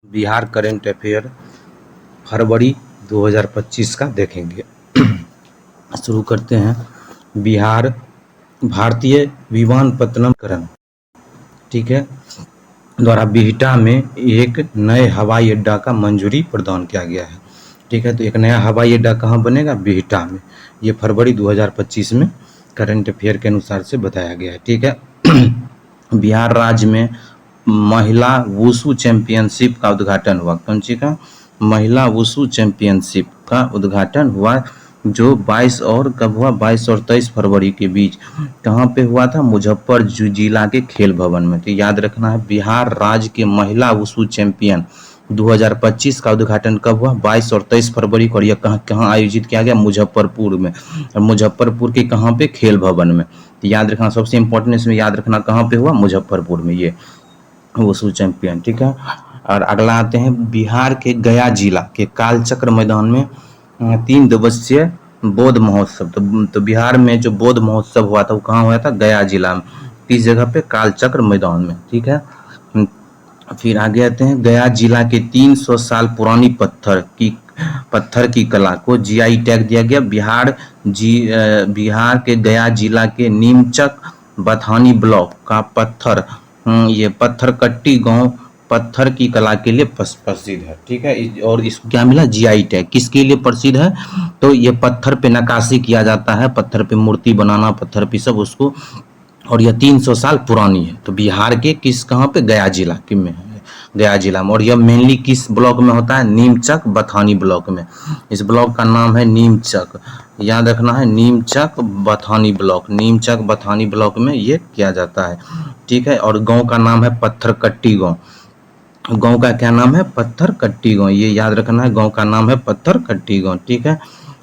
Bihar current affair फरवरी 2025 का देखेंगे। शुरू करते हैं। बिहार भारतीय विमानपत्तनम ठीक है द्वारा बिहटा में एक नए हवाई अड्डा का मंजूरी प्रदान किया गया है। ठीक है, तो एक नया हवाई अड्डा कहाँ बनेगा? बिहटा में। ये फरवरी 2025 में करंट अफेयर के अनुसार से बताया गया है। ठीक है। बिहार राज्य में महिला वुशु चैंपियनशिप का उद्घाटन हुआ। कौन सी का? महिला वुशु चैंपियनशिप का उद्घाटन हुआ, जो 22 और कब हुआ? 22 और 23 फरवरी के बीच कहाँ पे हुआ था? मुजफ्फरपुर जिला के खेल भवन में। तो याद रखना है, बिहार राज्य के महिला वुशु चैंपियन 2025 का उद्घाटन कब हुआ? 22 और 23 फरवरी को। और यह कहाँ आयोजित किया गया? मुजफ्फरपुर में। और मुजफ्फरपुर के कहाँ पे? खेल भवन में। तो याद रखना, सबसे इंपॉर्टेंट इसमें याद रखना कहाँ पे हुआ? मुजफ्फरपुर में ये वुशु चैंपियन। ठीक है। और अगला आते हैं, बिहार के गया जिला के कालचक्र मैदान में 3 दिवसीय बौद्ध महोत्सव। तो बिहार में जो बौद्ध महोत्सव हुआ था वो कहाँ हुआ था? गया जिला में। किस जगह पे? कालचक्र मैदान में। ठीक है। फिर आगे आते हैं, गया जिला के 300 साल पुरानी पत्थर की कला को जीआई टैग दिया गया। बिहार के गया जिला के नीमचक बथानी ब्लॉक का ये पत्थर कट्टी गांव पत्थर की कला के लिए प्रसिद्ध है। ठीक है। और इसको क्या मिला? GI tag. किसके लिए प्रसिद्ध है? तो ये पत्थर पे नक्काशी किया जाता है, पत्थर पे मूर्ति बनाना, पत्थर पे सब उसको, और यह 300 साल पुरानी है। तो बिहार के किस कहाँ पे? गया जिला के में है, गया जिला में। और यह मेनली किस ब्लॉक में होता है? नीमचक बथानी ब्लॉक में। इस ब्लॉक का नाम है नीमचक। याद रखना है, नीमचक बथानी ब्लॉक। नीमचक बथानी ब्लॉक में ये किया जाता है। ठीक है। और गांव का नाम है पत्थरकट्टी गांव। गांव का क्या नाम है? पत्थरकट्टी गांव। ये याद रखना है, गांव का नाम है पत्थरकट्टी गांव। ठीक है।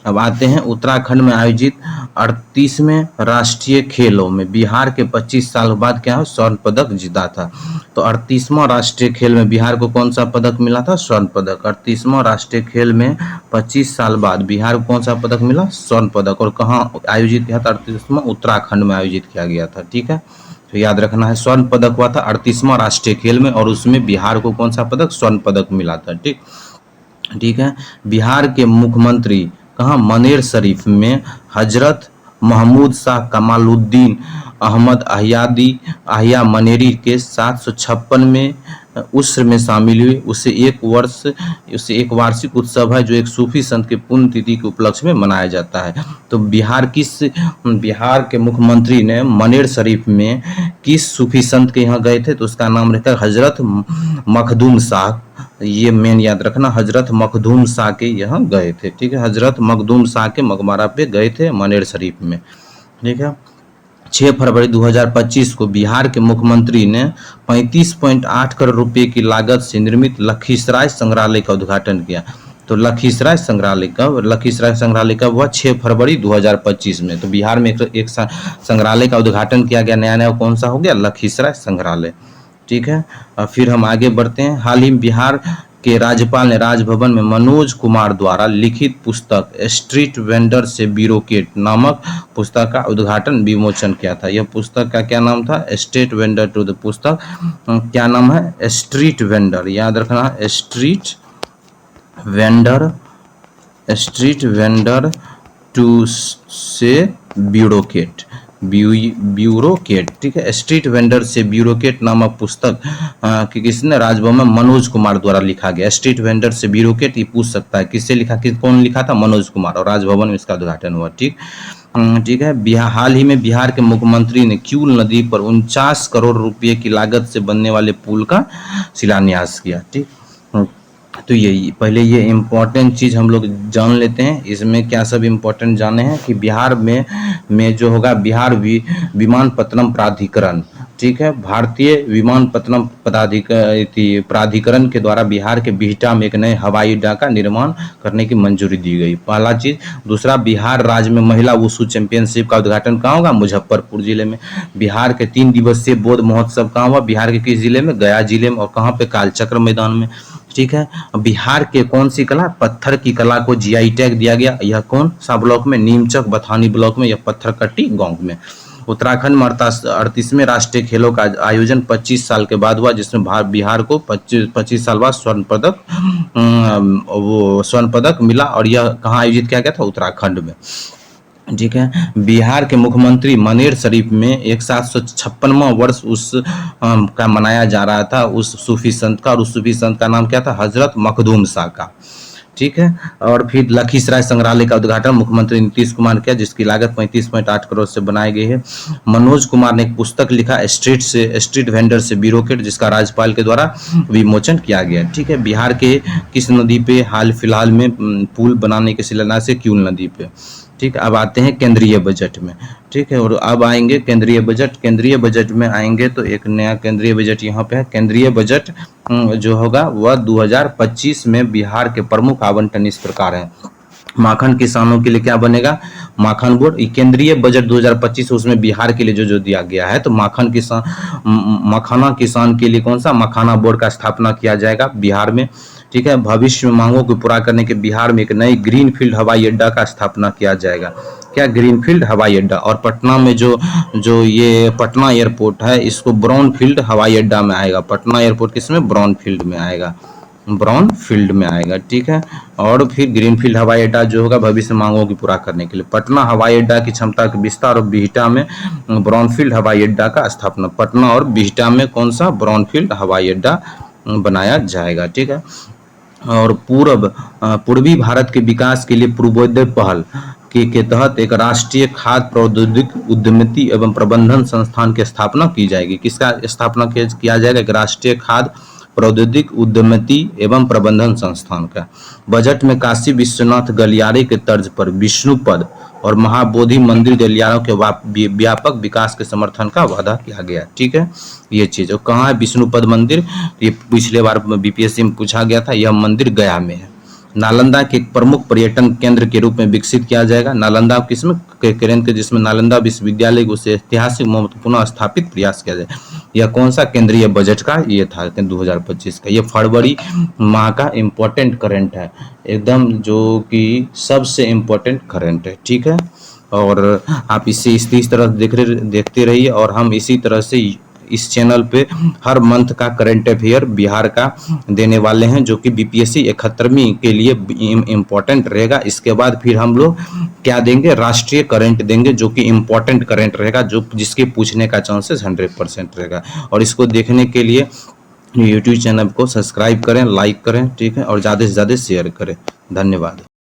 अब आते हैं, उत्तराखंड में आयोजित 38वें राष्ट्रीय खेलों में बिहार के 25 साल बाद क्या है? स्वर्ण पदक जीता था। तो 38वां राष्ट्रीय खेल में बिहार को कौन सा पदक मिला था? स्वर्ण पदक। 38वां राष्ट्रीय खेल में 25 साल बाद बिहार को कौन सा पदक मिला? स्वर्ण पदक। और कहाँ आयोजित किया था? 38वां उत्तराखंड में आयोजित किया गया था। ठीक है। तो याद रखना है, स्वर्ण पदक हुआ था 38वां राष्ट्रीय खेल में, और उसमें बिहार को कौन सा पदक? स्वर्ण पदक मिला था। ठीक है। बिहार के मुख्यमंत्री कहाँ? मनेर शरीफ में हजरत महमूद शाह कमालुद्दीन अहमद अहिया मनेरी के 756 में उस्र में शामिल हुए। उसे एक वार्षिक उत्सव है, जो एक सूफी संत के पुण्यतिथि के उपलक्ष्य में मनाया जाता है। तो बिहार के मुख्यमंत्री ने मनेर शरीफ में किस सूफी संत के यहाँ गए थे? तो उसका नाम रहता है हजरत मखदूम शाह। ये मेन याद रखना, हजरत मखदूम शाह के यहाँ गए थे। ठीक है। हजरत मखदूम शाह के मकबरा पे गए थे मनेर शरीफ में। ठीक है। 6 फरवरी 2025 को बिहार के मुख्यमंत्री ने 35.8 करोड़ रुपए की लागत से निर्मित लखीसराय संग्रहालय का उद्घाटन किया। तो लखीसराय संग्रहालय कब हुआ? 6 फरवरी 2025 में। तो बिहार में एक संग्रहालय का उद्घाटन किया गया, नया कौन सा हो गया? लखीसराय संग्रहालय। ठीक है। फिर हम आगे बढ़ते हैं। हाल ही बिहार के राज्यपाल ने राजभवन में मनोज कुमार द्वारा लिखित पुस्तक स्ट्रीट वेंडर से ब्यूरोक्रेट नामक पुस्तक का उद्घाटन विमोचन किया था। यह पुस्तक का क्या नाम था? स्ट्रीट वेंडर टू द पुस्तक क्या नाम है? Street vendor. याद रखना, स्ट्रीट वेंडर टू से ब्यूरोक्रेट। ठीक है। स्ट्रीट वेंडर से ब्यूरोक्रेट नामक पुस्तक कि किसने? राजभवन में मनोज कुमार द्वारा लिखा गया। स्ट्रीट वेंडर से ब्यूरोक्रेट, ये पूछ सकता है किससे लिखा, कौन लिखा था? मनोज कुमार। और राजभवन में इसका उद्घाटन हुआ। ठीक है। हाल ही में बिहार के मुख्यमंत्री ने क्यूल नदी पर 49 करोड़ रुपए की लागत से बनने वाले पुल का शिलान्यास किया। ठीक। तो यही पहले ये इम्पोर्टेंट चीज़ हम लोग जान लेते हैं। इसमें क्या सब इम्पोर्टेंट जाने हैं कि बिहार में जो होगा बिहार विमानपत्तनम प्राधिकरण। ठीक है। भारतीय विमानपत्तनम प्राधिकरण के द्वारा बिहार के बिहटा में एक नए हवाई अड्डा का निर्माण करने की मंजूरी दी गई। पहला चीज। दूसरा, बिहार राज्य में महिला वुशु चैंपियनशिप का उद्घाटन कहाँ होगा? मुजफ्फरपुर जिले में। बिहार के 3 दिवसीय बौद्ध महोत्सव कहाँ हुआ? बिहार के किस जिले में? गया जिले में। और कहाँ पे? कालचक्र मैदान में। ठीक है। बिहार के कौन सी कला? पत्थर की कला को जीआई टैग दिया गया। यह कौन सा ब्लॉक में? नीमचक बथानी ब्लॉक में, यह पत्थरकट्टी गांव में। उत्तराखंड में 38वें राष्ट्रीय खेलों का आयोजन 25 साल के बाद हुआ, जिसमें बिहार को 25 साल बाद स्वर्ण पदक मिला, और यह कहाँ आयोजित किया गया था? उत्तराखंड में। ठीक है। बिहार के मुख्यमंत्री मनेर शरीफ में एक 756वां वर्ष का मनाया जा रहा था उस सूफी संत का, और उस सूफी संत का नाम क्या था? हजरत मखदूम शाह का। ठीक है। और फिर लखीसराय संग्रहालय का उद्घाटन मुख्यमंत्री नीतीश कुमार किया, जिसकी लागत 35.8 करोड़ से बनाई गई है। मनोज कुमार ने एक पुस्तक लिखा स्ट्रीट वेंडर से ब्यूरोक्रेट, जिसका राज्यपाल के द्वारा विमोचन किया गया। ठीक है। बिहार के किस नदी पे हाल फिलहाल में पुल बनाने के शिलान्यास है? क्यूल नदी पे। ठीक। अब आते हैं केंद्रीय बजट में। ठीक है। और अब आएंगे केंद्रीय बजट। केंद्रीय बजट में आएंगे तो एक नया केंद्रीय बजट यहाँ पे है। केंद्रीय बजट जो होगा वह 2025 में बिहार के प्रमुख आवंटन इस प्रकार है। माखन किसानों के लिए क्या बनेगा? माखन बोर्ड। केंद्रीय बजट 2025 उसमें बिहार के लिए जो दिया गया है, तो मखाना किसान के लिए कौन सा? मखाना बोर्ड का स्थापना किया जाएगा बिहार में। ठीक है। भविष्य में मांगों को पूरा करने के बिहार में एक नई ग्रीनफील्ड हवाई अड्डा का स्थापना किया जाएगा। क्या? ग्रीनफील्ड हवाई अड्डा। और पटना में जो ये पटना एयरपोर्ट है, इसको ब्राउनफील्ड हवाई अड्डा में आएगा। पटना एयरपोर्ट किसमें? ब्राउनफील्ड में आएगा, ब्राउन फील्ड में आएगा। ठीक है। और फिर ग्रीनफील्ड हवाई अड्डा जो होगा भविष्य मांगों की पूरा करने के लिए। पटना हवाई अड्डा की क्षमता के विस्तार और बिहटा में ब्राउनफील्ड हवाई अड्डा का स्थापना। पटना और बिहटा में कौन सा? ब्राउनफील्ड हवाई अड्डा बनाया जाएगा। ठीक है। और पूर्वी भारत के विकास के लिए पूर्वोदय पहल के तहत एक राष्ट्रीय खाद्य प्रौद्योगिकी उद्यमिता एवं प्रबंधन संस्थान की स्थापना की जाएगी। किसका स्थापना किया जाएगा? एक राष्ट्रीय खाद्य प्रौद्योगिकी उद्यमिता एवं प्रबंधन संस्थान का। बजट में काशी विश्वनाथ गलियारे के तर्ज पर विष्णुपद और महाबोधि मंदिर गलियारों के व्यापक विकास के समर्थन का वादा किया गया। ठीक है। ये चीज। और कहाँ है विष्णुपद मंदिर? ये पिछले बार बीपीएससी में पूछा गया था। यह मंदिर गया में है। नालंदा के एक प्रमुख पर्यटन केंद्र के रूप में विकसित किया जाएगा। नालंदा किसमें? केंद्र, जिसमें नालंदा विश्वविद्यालय को उसे ऐतिहासिक पुनः स्थापित प्रयास किया जाए। यह कौन सा केंद्रीय बजट का? ये था 2025 का। ये फरवरी माह का इम्पोर्टेंट करंट है एकदम, जो कि सबसे इम्पोर्टेंट करंट है। ठीक है। और आप इसे इस तरह देखते रहिए, और हम इसी तरह से इस चैनल पे हर मंथ का करंट अफेयर बिहार का देने वाले हैं, जो कि बीपीएससी 71वीं के लिए इम्पोर्टेंट रहेगा। इसके बाद फिर हम लोग क्या देंगे? राष्ट्रीय करंट देंगे, जो कि इम्पोर्टेंट करंट रहेगा, जिसके पूछने का चांसेस 100% रहेगा। और इसको देखने के लिए यूट्यूब चैनल को सब्सक्राइब करें, लाइक करें। ठीक है। और ज़्यादा से ज़्यादा शेयर करें। धन्यवाद।